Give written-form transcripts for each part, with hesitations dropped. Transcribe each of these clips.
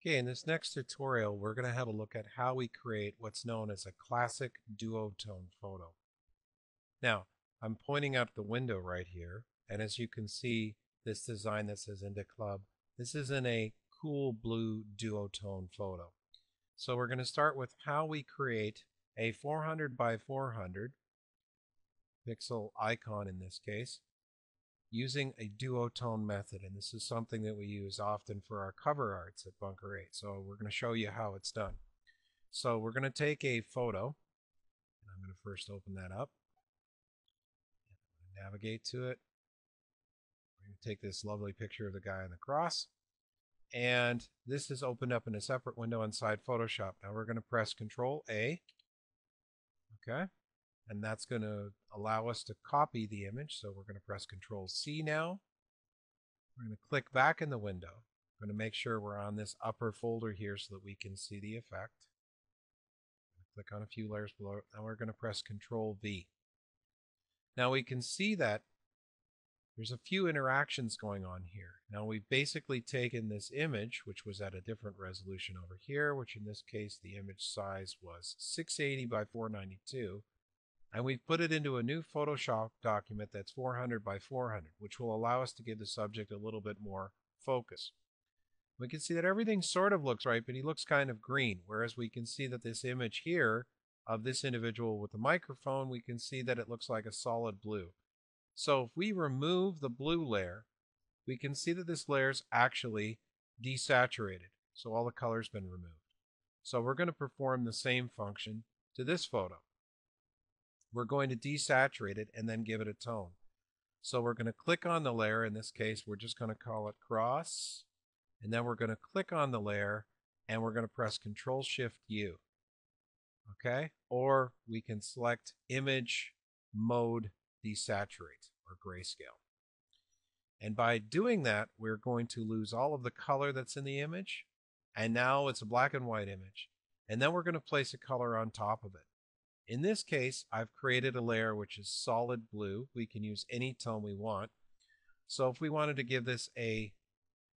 Okay, in this next tutorial, we're going to have a look at how we create what's known as a classic duotone photo. Now, I'm pointing out the window right here, and as you can see, this design that says India Club, this is in a cool blue duotone photo. So we're going to start with how we create a 400 by 400 pixel icon in this case, using a duotone method, and this is something that we use often for our cover arts at Bunker 8. So we're going to show you how it's done. So we're going to take a photo, and I'm going to first open that up, navigate to it. We're going to take this lovely picture of the guy on the cross, and this is opened up in a separate window inside Photoshop. Now we're going to press Control A, okay, and that's going to allow us to copy the image. So we're going to press Control C now. We're going to click back in the window. We're going to make sure we're on this upper folder here so that we can see the effect. Click on a few layers below. Now we're going to press Control V. Now we can see that there's a few interactions going on here. Now we've basically taken this image, which was at a different resolution over here, which in this case the image size was 680 by 492, and we've put it into a new Photoshop document that's 400 by 400, which will allow us to give the subject a little bit more focus. We can see that everything sort of looks right, but he looks kind of green, whereas we can see that this image here of this individual with the microphone, we can see that it looks like a solid blue. So if we remove the blue layer, we can see that this layer is actually desaturated. So all the color's been removed. So we're going to perform the same function to this photo. We're going to desaturate it and then give it a tone. So we're going to click on the layer. In this case, we're just going to call it cross. And then we're going to click on the layer and we're going to press Control-Shift-U. Okay? Or we can select Image Mode Desaturate or Grayscale. And by doing that, we're going to lose all of the color that's in the image. And now it's a black and white image. And then we're going to place a color on top of it. In this case, I've created a layer which is solid blue. We can use any tone we want. So if we wanted to give this a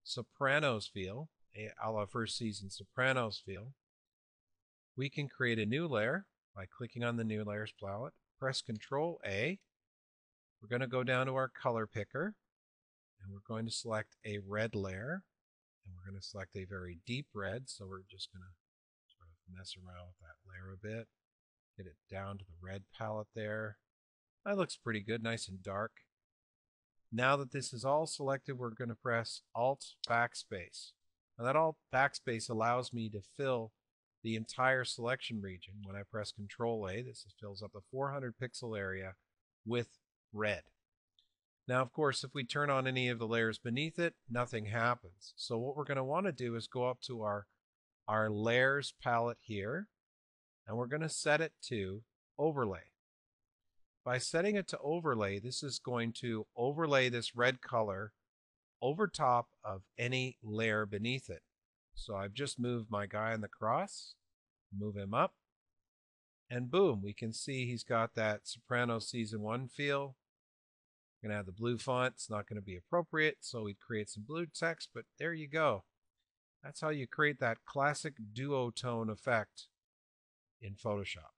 Sopranos feel, a la first season Sopranos feel, we can create a new layer by clicking on the new layers palette, press Control A. We're going to go down to our color picker, and we're going to select a red layer, and we're going to select a very deep red. So we're just going to sort of mess around with that layer a bit, get it down to the red palette there. That looks pretty good, nice and dark. Now that this is all selected, we're going to press Alt Backspace. Now that Alt Backspace allows me to fill the entire selection region. When I press Control A, this fills up the 400 pixel area with red. Now, of course, if we turn on any of the layers beneath it, nothing happens. So what we're going to want to do is go up to our layers palette here, and we're going to set it to overlay. By setting it to overlay, this is going to overlay this red color over top of any layer beneath it. So I've just moved my guy on the cross, move him up, and boom, we can see he's got that Sopranos Season 1 feel. We're going to have the blue font. It's not going to be appropriate, so we create some blue text, but there you go. That's how you create that classic duotone effect in Photoshop.